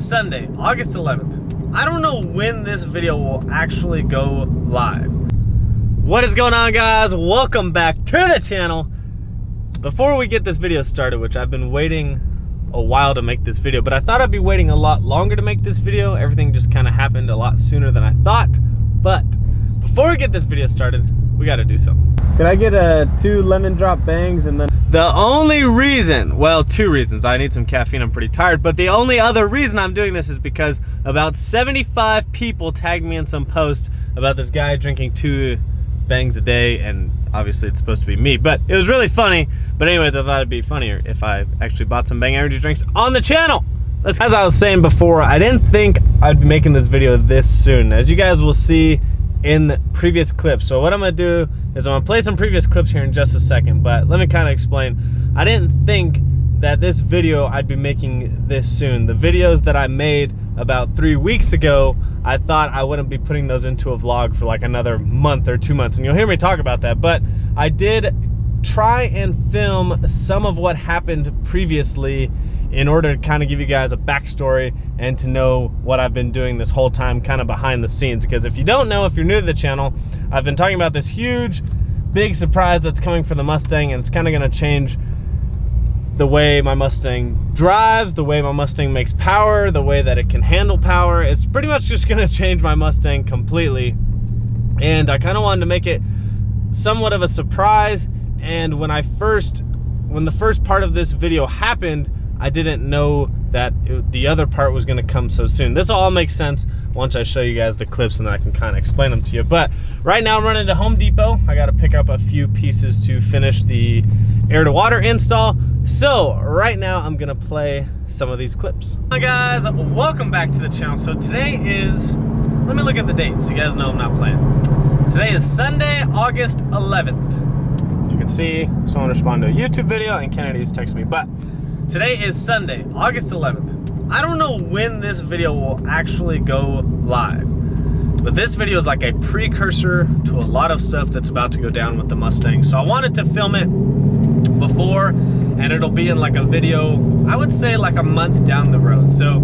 Sunday, August 11th. I don't know when this video will actually go live. What is going on, guys? Welcome back to the channel. Before we get this video started, which I've been waiting a while to make this video, but I thought I'd be waiting a lot longer to make this video. Everything just kind of happened a lot sooner than I thought. But before we get this video started, we got to do something. Can I get 2 lemon drop bangs and then... The only reason, well, 2 reasons. I need some caffeine, I'm pretty tired, but the only other reason I'm doing this is because about 75 people tagged me in some post about this guy drinking 2 bangs a day, and obviously it's supposed to be me, but it was really funny. But anyways, I thought it'd be funnier if I actually bought some Bang energy drinks on the channel. As I was saying before, I didn't think I'd be making this video this soon, as you guys will see in the previous clips. So what I'm gonna do is I'm gonna play some previous clips here in just a second, but let me kind of explain. I didn't think that this video I'd be making this soon. The videos that I made about 3 weeks ago, I thought I wouldn't be putting those into a vlog for like another month or 2 months, and you'll hear me talk about that. But I did try and film some of what happened previously in order to kind of give you guys a backstory and to know what I've been doing this whole time, kind of behind the scenes. Because if you don't know, if you're new to the channel, I've been talking about this huge, big surprise that's coming for the Mustang, and it's kind of gonna change the way my Mustang drives, the way my Mustang makes power, the way that it can handle power. It's pretty much just gonna change my Mustang completely. And I kind of wanted to make it somewhat of a surprise. And when the first part of this video happened, I didn't know that the other part was gonna come so soon. This all makes sense once I show you guys the clips, and then I can kind of explain them to you. But right now I'm running to Home Depot. I gotta pick up a few pieces to finish the air to water install. So right now I'm gonna play some of these clips. Hi guys, welcome back to the channel. So today is, let me look at the date so you guys know I'm not playing. Today is Sunday, August 11th. You can see someone respond to a YouTube video, and Kennedy's texting me, but today is Sunday, August 11th. I don't know when this video will actually go live, but this video is like a precursor to a lot of stuff that's about to go down with the Mustang. So I wanted to film it before, and it'll be in like a video, I would say like a month down the road. So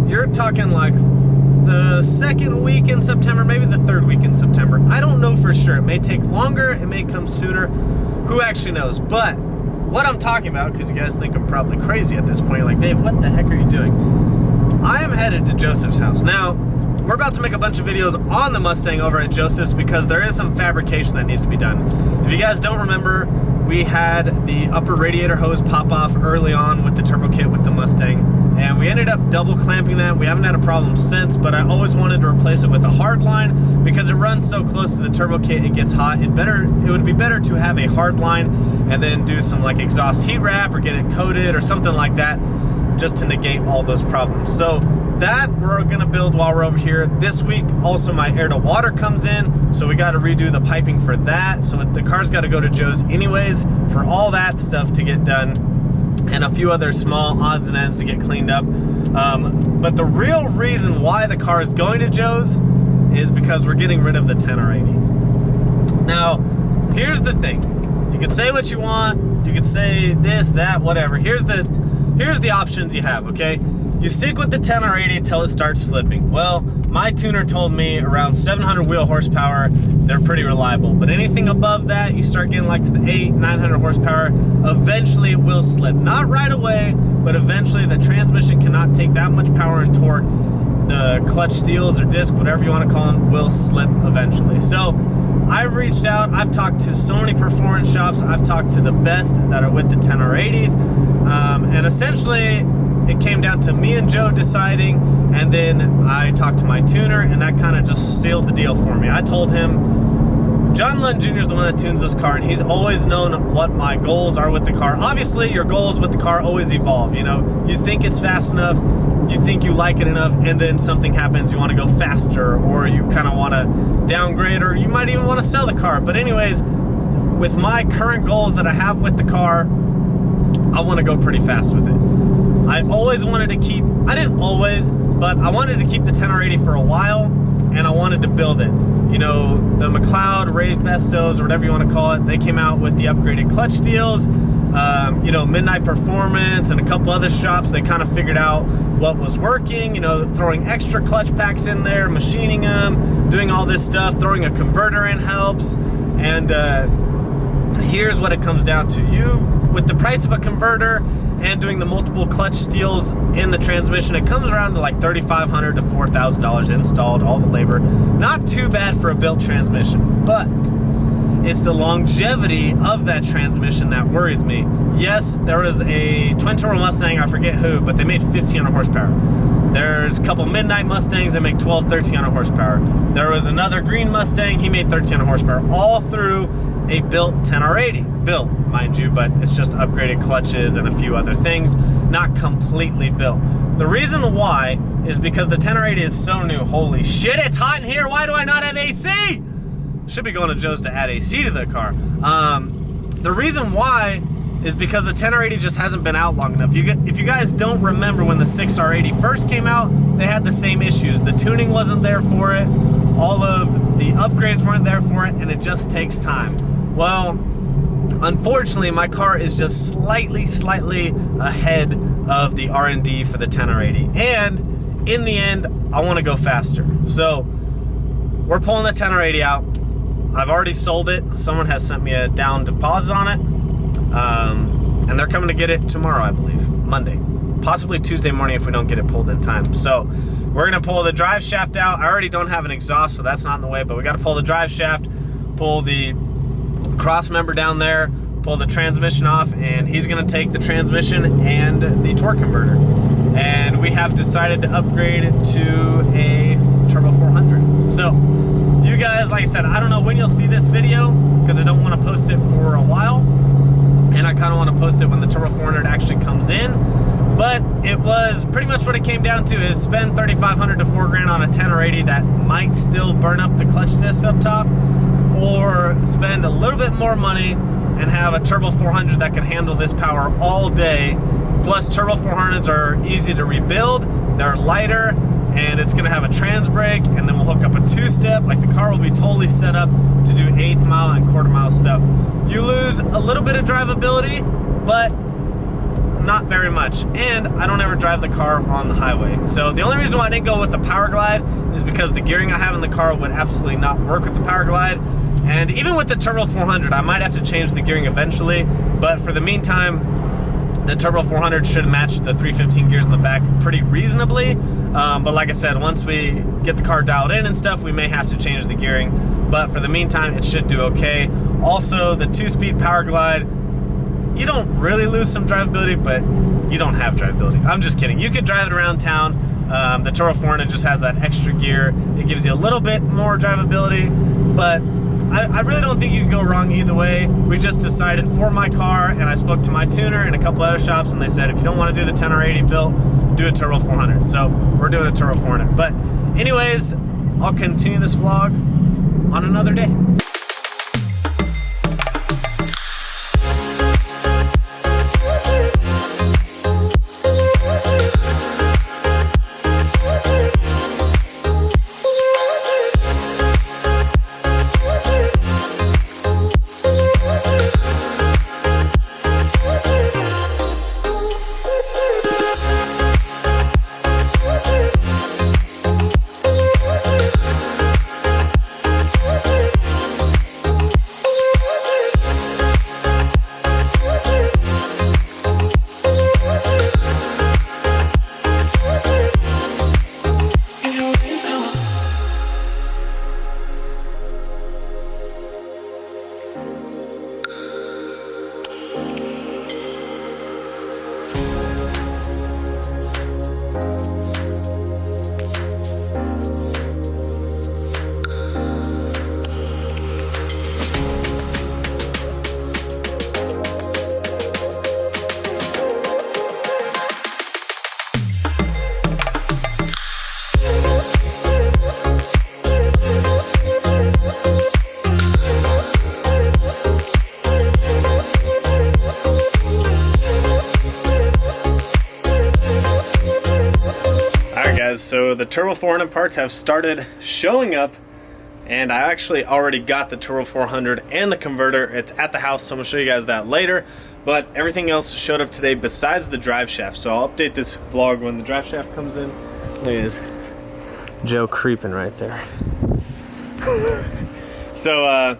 you're talking like the 2nd week in September, maybe the 3rd week in September. I don't know for sure. It may take longer, it may come sooner. Who actually knows? But what I'm talking about, because you guys think I'm probably crazy at this point, you're like, Dave, what the heck are you doing? I am headed to Joseph's house. Now, we're about to make a bunch of videos on the Mustang over at Joseph's because there is some fabrication that needs to be done. If you guys don't remember, we had the upper radiator hose pop off early on with the turbo kit with the Mustang, and we ended up double clamping that. We haven't had a problem since, but I always wanted to replace it with a hard line because it runs so close to the turbo kit, it gets hot. It would be better to have a hard line and then do some like exhaust heat wrap or get it coated or something like that, just to negate all those problems. So that we're gonna build while we're over here. This week, also my air to water comes in, so we gotta redo the piping for that. So the car's gotta go to Joe's anyways for all that stuff to get done, and a few other small odds and ends to get cleaned up. But the real reason why the car is going to Joe's is because we're getting rid of the 10R80. Now, here's the thing. You can say what you want, you can say this, that, whatever. Here's the options you have, okay? You stick with the 10R80 until it starts slipping. Well, my tuner told me around 700 wheel horsepower, they're pretty reliable. But anything above that, you start getting like to the 800-900 horsepower, eventually it will slip. Not right away, but eventually the transmission cannot take that much power and torque. The clutch steels or disc, whatever you want to call them, will slip eventually. So I've reached out, I've talked to so many performance shops, I've talked to the best that are with the 10R80s, and essentially it came down to me and Joe deciding, and then I talked to my tuner, and that kind of just sealed the deal for me. I told him, John Lund Jr. is the one that tunes this car, and he's always known what my goals are with the car. Obviously, your goals with the car always evolve. You know, you think it's fast enough, you think you like it enough, and then something happens, you want to go faster, or you kind of want to downgrade, or you might even want to sell the car. But anyways, with my current goals that I have with the car, I want to go pretty fast with it. I always wanted to keep, I didn't always, but I wanted to keep the 10R80 for a while, and I wanted to build it. You know, the McLeod, Ray Bestos, or whatever you want to call it, they came out with the upgraded clutch steels. You know, Midnight Performance and a couple other shops, they kind of figured out what was working, you know, throwing extra clutch packs in there, machining them, doing all this stuff, throwing a converter in helps. And here's what it comes down to. You, with the price of a converter and doing the multiple clutch steels in the transmission, it comes around to like $3,500 to $4,000 installed, all the labor. Not too bad for a built transmission, but it's the longevity of that transmission that worries me. Yes, there was a twin-turbo Mustang, I forget who, but they made 1,500 horsepower. There's a couple Midnight Mustangs that make 1,200-1,300 horsepower. There was another green Mustang, he made 1,300 horsepower, all through a built 10R80. Built, mind you, but it's just upgraded clutches and a few other things, not completely built. The reason why is because the 10R80 is so new. Holy shit, it's hot in here. Why do I not have AC? Should be going to Joe's to add AC to the car. The reason why is because the 10R80 just hasn't been out long enough. If you guys don't remember when the 6R80 first came out, they had the same issues. The tuning wasn't there for it, all of the upgrades weren't there for it, and it just takes time. Well, unfortunately, my car is just slightly ahead of the R&D for the 10R80, and in the end, I want to go faster. So we're pulling the 10R80 out. I've already sold it. Someone has sent me a down deposit on it. And they're coming to get it tomorrow, I believe, Monday. Possibly Tuesday morning if we don't get it pulled in time. So we're gonna pull the drive shaft out. I already don't have an exhaust, so that's not in the way, but we gotta pull the drive shaft, pull the cross member down there, pull the transmission off, and he's gonna take the transmission and the torque converter. And we have decided to upgrade it to a Turbo 400. So, you guys, like I said, I don't know when you'll see this video because I don't want to post it for a while, and I kind of want to post it when the Turbo 400 actually comes in. But it was pretty much what it came down to, is spend $3,500 to $4,000 on a 10R80 that might still burn up the clutch disc up top, or spend a little bit more money and have a Turbo 400 that can handle this power all day. Plus, Turbo 400s are easy to rebuild, they're lighter, and it's gonna have a trans brake, and then we'll hook up a two-step. Like, the car will be totally set up to do 1/8 mile and 1/4 mile stuff. You lose a little bit of drivability, but not very much. And I don't ever drive the car on the highway. So the only reason why I didn't go with the Power Glide is because the gearing I have in the car would absolutely not work with the Power Glide. And even with the Turbo 400, I might have to change the gearing eventually, but for the meantime, the Turbo 400 should match the 315 gears in the back pretty reasonably. But like I said, once we get the car dialed in and stuff, we may have to change the gearing. But for the meantime, it should do okay. Also, the 2-speed Power Glide, you don't really lose some drivability, but you don't have drivability. I'm just kidding. You could drive it around town. The Turbo 400 just has that extra gear. It gives you a little bit more drivability, but I really don't think you can go wrong either way. We just decided for my car, and I spoke to my tuner and a couple other shops, and they said, if you don't want to do the 10R80 built, do a Turbo 400. So we're doing a Turbo 400. But anyways, I'll continue this vlog on another day. So the Turbo 400 parts have started showing up, and I actually already got the Turbo 400 and the converter. It's at the house, so I'm gonna show you guys that later. but everything else showed up today besides the drive shaft. So I'll update this vlog when the drive shaft comes in. There he is, Joe creeping right there. So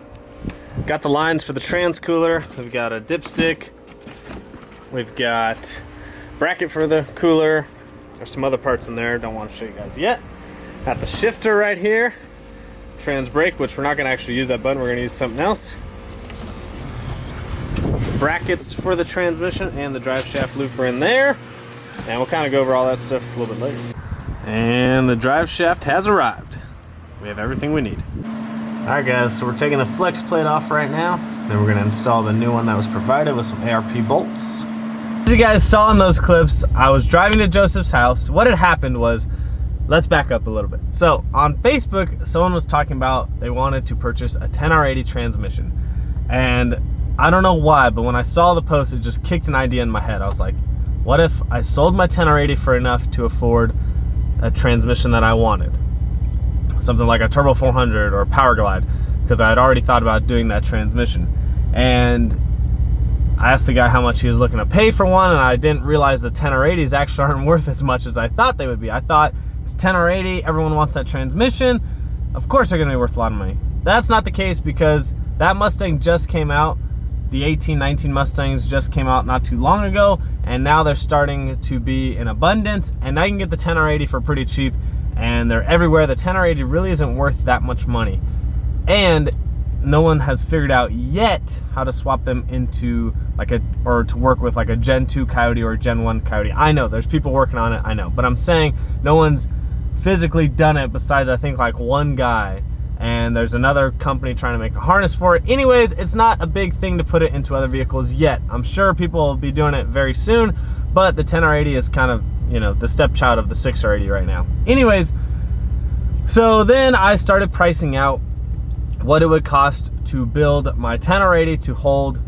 got the lines for the trans cooler. We've got a dipstick. We've got bracket for the cooler. There's some other parts in there, don't want to show you guys yet. Got the shifter right here. Trans brake, which we're not going to actually use that button, we're going to use something else. Brackets for the transmission and the drive shaft loop are in there. And we'll kind of go over all that stuff a little bit later. And the drive shaft has arrived. We have everything we need. Alright guys, so we're taking the flex plate off right now. Then we're going to install the new one that was provided with some ARP bolts. As you guys saw in those clips, I was driving to Joseph's house. What had happened was, let's back up a little bit. So on Facebook, someone was talking about they wanted to purchase a 10R80 transmission. And I don't know why, but when I saw the post, it just kicked an idea in my head. I was like, what if I sold my 10R80 for enough to afford a transmission that I wanted? Something like a Turbo 400 or a Power Glide, because I had already thought about doing that transmission. And I asked the guy how much he was looking to pay for one, and I didn't realize the 10R80s actually aren't worth as much as I thought they would be. I thought it's 10R80, everyone wants that transmission, of course they're going to be worth a lot of money. That's not the case, because that Mustang just came out. The 18, 19 Mustangs just came out not too long ago, and now they're starting to be in abundance, and now you can get the 10R80 for pretty cheap, and they're everywhere. The 10R80 really isn't worth that much money, and no one has figured out yet how to swap them into like or to work with like a Gen 2 Coyote or a Gen 1 Coyote. I know there's people working on it, I know, but I'm saying no one's physically done it besides I think like one guy, and there's another company trying to make a harness for it. Anyways, it's not a big thing to put it into other vehicles yet. I'm sure people will be doing it very soon, but the 10R80 is kind of, you know, the stepchild of the 6R80 right now. Anyways, so then I started pricing out what it would cost to build my 10R80 to hold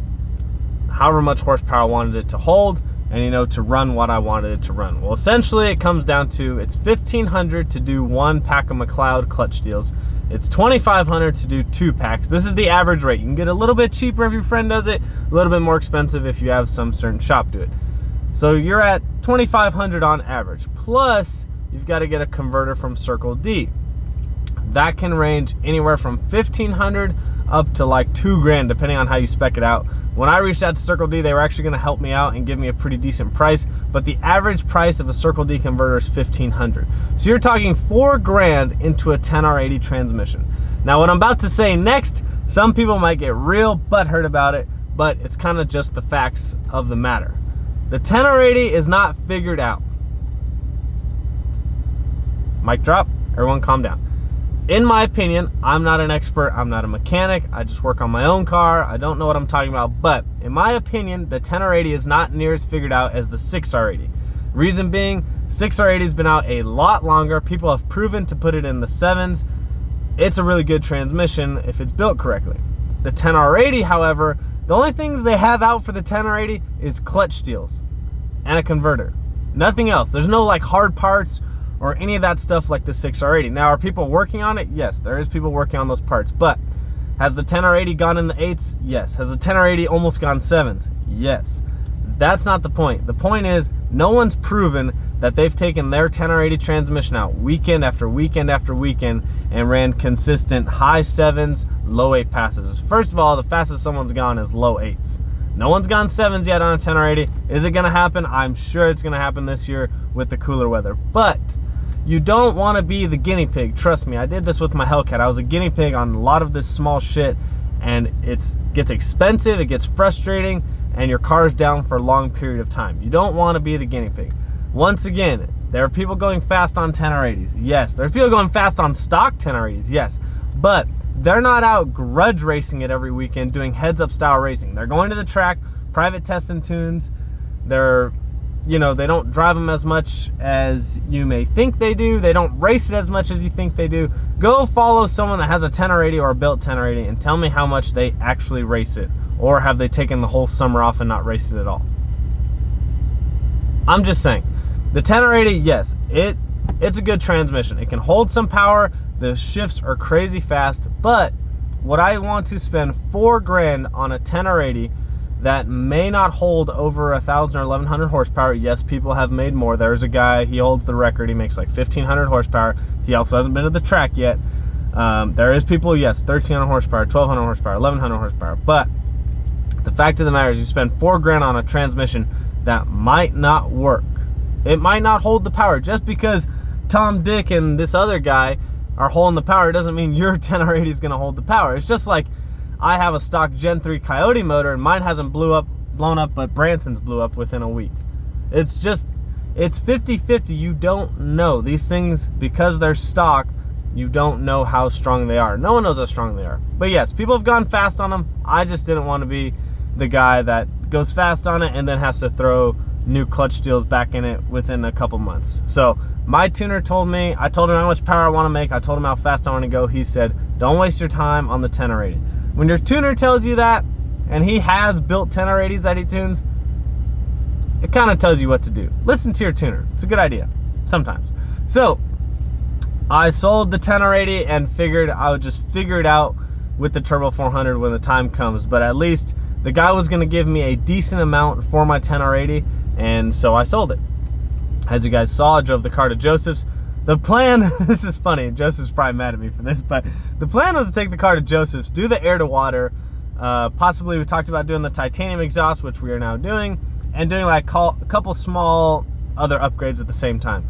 however much horsepower I wanted it to hold, and you know, to run what I wanted it to run. Well, essentially it comes down to, it's $1,500 to do one pack of McLeod clutch steels. It's $2,500 to do 2 packs. This is the average rate. You can get a little bit cheaper if your friend does it, a little bit more expensive if you have some certain shop do it. So you're at $2,500 on average. Plus, you've got to get a converter from Circle D. That can range anywhere from $1,500 up to like $2 grand, depending on how you spec it out. When I reached out to Circle D, they were actually going to help me out and give me a pretty decent price, but the average price of a Circle D converter is $1,500. So you're talking $4 grand into a 10R80 transmission. Now what I'm about to say next, some people might get real butthurt about it, but it's kind of just the facts of the matter. The 10R80 is not figured out. Mic drop, everyone calm down. In my opinion, I'm not an expert, I'm not a mechanic, I just work on my own car, I don't know what I'm talking about, but in my opinion, the 10R80 is not near as figured out as the 6R80. Reason being, 6R80 has been out a lot longer, people have proven to put it in the 7s, it's a really good transmission if it's built correctly. The 10R80, however, the only things they have out for the 10R80 is clutch steels and a converter. Nothing else, there's no like hard parts or any of that stuff like the 6R80. Now, are people working on it? Yes, there is people working on those parts, but has the 10R80 gone in the 8s? Yes. Has the 10R80 almost gone 7s? Yes. That's not the point. The point is, no one's proven that they've taken their 10R80 transmission out weekend after weekend after weekend and ran consistent high 7s, low 8 passes. First of all, the fastest someone's gone is low 8s. No one's gone 7s yet on a 10R80. Is it gonna happen? I'm sure it's gonna happen this year with the cooler weather, but you don't want to be the guinea pig. Trust me, I did this with my Hellcat. I was a guinea pig on a lot of this small shit, and it gets expensive, it gets frustrating, and your car's down for a long period of time. You don't want to be the guinea pig. Once again, there are people going fast on 10R80s. Yes. There are people going fast on stock 10R80s. Yes. But they're not out grudge racing it every weekend doing heads-up style racing. They're going to the track, private testing tunes. They're, you know, they don't drive them as much as you may think they do. They don't race it as much as you think they do. Go follow someone that has a 10R80 or a built 10R80 and tell me how much they actually race it. Or have they taken the whole summer off and not raced it at all? I'm just saying. The 10R80, yes, it's a good transmission. It can hold some power. The shifts are crazy fast. But would I want to spend $4 grand on a 10R80 that may not hold over 1,000 or 1,100 horsepower. Yes, people have made more. There's a guy, he holds the record. He makes like 1,500 horsepower. He also hasn't been to the track yet. There is people, yes, 1,300 horsepower, 1,200 horsepower, 1,100 horsepower. But the fact of the matter is, you spend $4 grand on a transmission that might not work. It might not hold the power. Just because Tom, Dick, and this other guy are holding the power doesn't mean your 10R80 is going to hold the power. It's just like I have a stock Gen 3 Coyote motor and mine hasn't blown up, but Branson's blew up within a week. It's 50-50. You don't know. These things, because they're stock, you don't know how strong they are. No one knows how strong they are. But yes, people have gone fast on them. I just didn't want to be the guy that goes fast on it and then has to throw new clutch steels back in it within a couple months. So my tuner told me, I told him how much power I want to make, I told him how fast I want to go. He said, don't waste your time on the 10R80. When your tuner tells you that, and he has built 10R80s that he tunes, it kind of tells you what to do. Listen to your tuner. It's a good idea sometimes. So I sold the 10R80 and figured I would just figure it out with the Turbo 400 when the time comes. But at least the guy was going to give me a decent amount for my 10R80, and so I sold it. As you guys saw, I drove the car to Joseph's. The plan, this is funny, Joseph's probably mad at me for this, but the plan was to take the car to Joseph's, do the air to water, possibly we talked about doing the titanium exhaust, which we are now doing, and doing like a couple small other upgrades at the same time.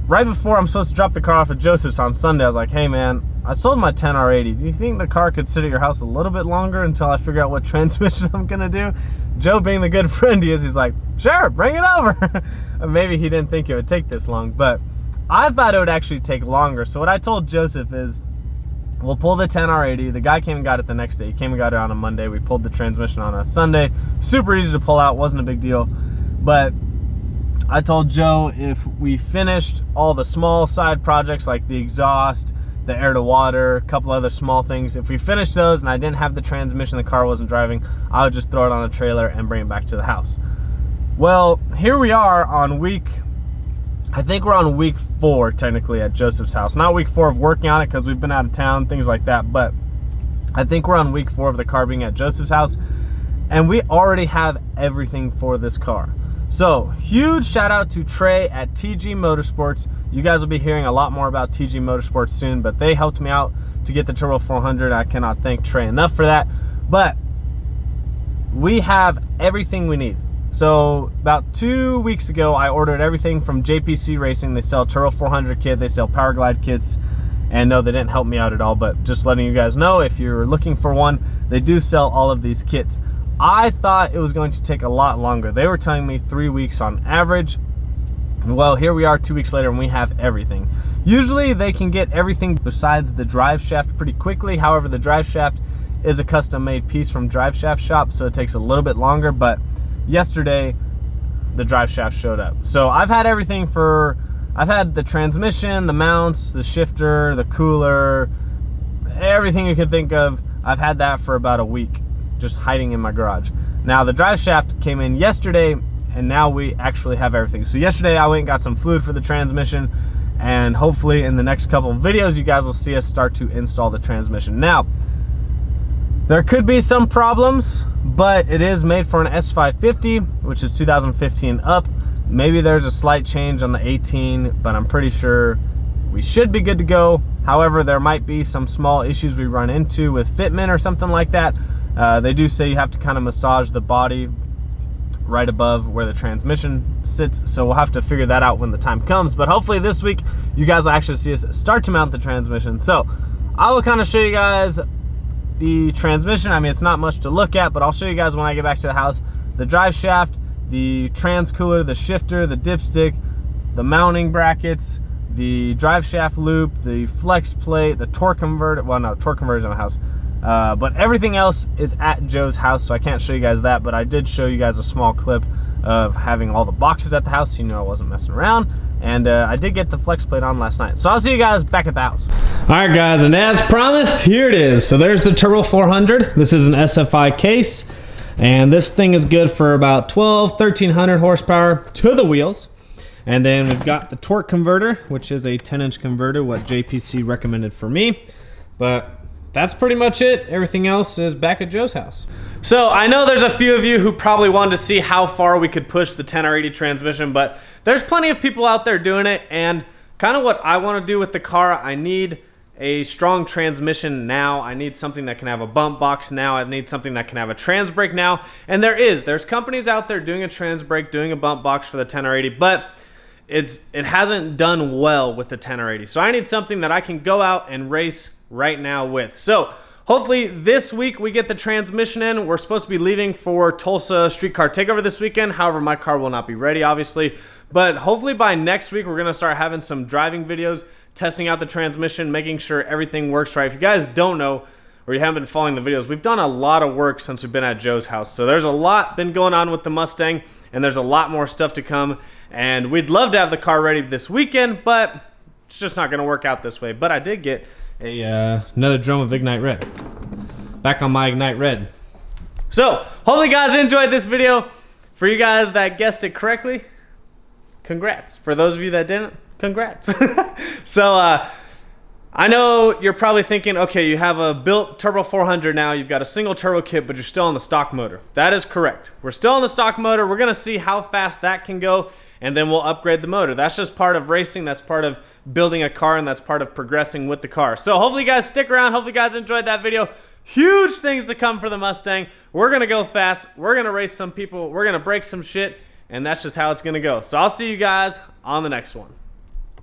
Right before I'm supposed to drop the car off at Joseph's on Sunday, I was like, hey man, I sold my 10R80. Do you think the car could sit at your house a little bit longer until I figure out what transmission I'm gonna do? Joe, being the good friend he is, he's like, sure, bring it over. Maybe he didn't think it would take this long, but I thought it would actually take longer. So what I told Joseph is, we'll pull the 10R80. The guy came and got it the next day. He came and got it on a Monday. We pulled the transmission on a Sunday. Super easy to pull out, wasn't a big deal. But I told Joe if we finished all the small side projects like the exhaust, the air to water, a couple other small things, if we finished those and I didn't have the transmission, the car wasn't driving, I would just throw it on a trailer and bring it back to the house. Well, here we are on I think we're on week 4 technically at Joseph's house. Not week 4 of working on it because we've been out of town, things like that, but I think we're on week 4 of the car being at Joseph's house, and we already have everything for this car. So huge shout out to Trey at TG Motorsports. You guys will be hearing a lot more about TG Motorsports soon, but they helped me out to get the Turbo 400. I cannot thank Trey enough for that. But we have everything we need. So about 2 weeks ago, I ordered everything from JPC Racing. They sell Turbo 400 kit, they sell Power Glide kits, and no, they didn't help me out at all, but just letting you guys know, if you're looking for one, they do sell all of these kits. I thought it was going to take a lot longer. They were telling me 3 weeks on average. Well, here we are 2 weeks later and we have everything. Usually they can get everything besides the drive shaft pretty quickly. However, the drive shaft is a custom made piece from Drive Shaft Shop, so it takes a little bit longer, but yesterday the drive shaft showed up. So I've had everything I've had the transmission, the mounts, the shifter, the cooler, everything you can think of. I've had that for about a week, just hiding in my garage. Now the drive shaft came in yesterday, and now we actually have everything. So yesterday I went and got some fluid for the transmission, and hopefully in the next couple of videos you guys will see us start to install the transmission. Now there could be some problems, but it is made for an S550, which is 2015 up. Maybe there's a slight change on the 18, but I'm pretty sure we should be good to go. However, there might be some small issues we run into with fitment or something like that. They do say you have to kind of massage the body right above where the transmission sits, so we'll have to figure that out when the time comes. But hopefully this week you guys will actually see us start to mount the transmission. So I will kind of show you guys the transmission. I mean, it's not much to look at, but I'll show you guys when I get back to the house. The drive shaft, the trans cooler, the shifter, the dipstick, the mounting brackets, the drive shaft loop, the flex plate, the torque converter. Well, no, torque converter is in the house. But everything else is at Joe's house, so I can't show you guys that, but I did show you guys a small clip of having all the boxes at the house, so you know I wasn't messing around. And I did get the flex plate on last night. So I'll see you guys back at the house. All right, guys, and as promised, here it is. So there's the Turbo 400. This is an SFI case, and this thing is good for about 1,300 horsepower to the wheels. And then we've got the torque converter, which is a 10-inch converter, what JPC recommended for me. But that's pretty much it. Everything else is back at Joe's house. So I know there's a few of you who probably wanted to see how far we could push the 10R80 transmission, but there's plenty of people out there doing it, and kind of what I want to do with the car, I need a strong transmission now. I need something that can have a bump box now. I need something that can have a trans brake now. And there's companies out there doing a trans brake, doing a bump box for the 10R80, but it hasn't done well with the 10R80. So I need something that I can go out and race right now with. So hopefully this week we get the transmission in. We're supposed to be leaving for Tulsa Streetcar Takeover this weekend. However, my car will not be ready, obviously. But hopefully by next week, we're gonna start having some driving videos, testing out the transmission, making sure everything works right. If you guys don't know, or you haven't been following the videos, we've done a lot of work since we've been at Joe's house. So there's a lot been going on with the Mustang, and there's a lot more stuff to come. And we'd love to have the car ready this weekend, but it's just not gonna work out this way. But I did get another drum of Ignite Red. Back on my Ignite Red. So, hopefully you guys enjoyed this video. For you guys that guessed it correctly, congrats. For those of you that didn't, congrats. So, I know you're probably thinking, okay, you have a built Turbo 400 now, you've got a single turbo kit, but you're still on the stock motor. That is correct. We're still on the stock motor. We're gonna see how fast that can go, and then we'll upgrade the motor. That's just part of racing. That's part of building a car, and that's part of progressing with the car. So hopefully you guys stick around. Hopefully you guys enjoyed that video. Huge things to come for the Mustang. We're gonna go fast. We're gonna race some people. We're gonna break some shit, and that's just how it's gonna go. So I'll see you guys on the next one.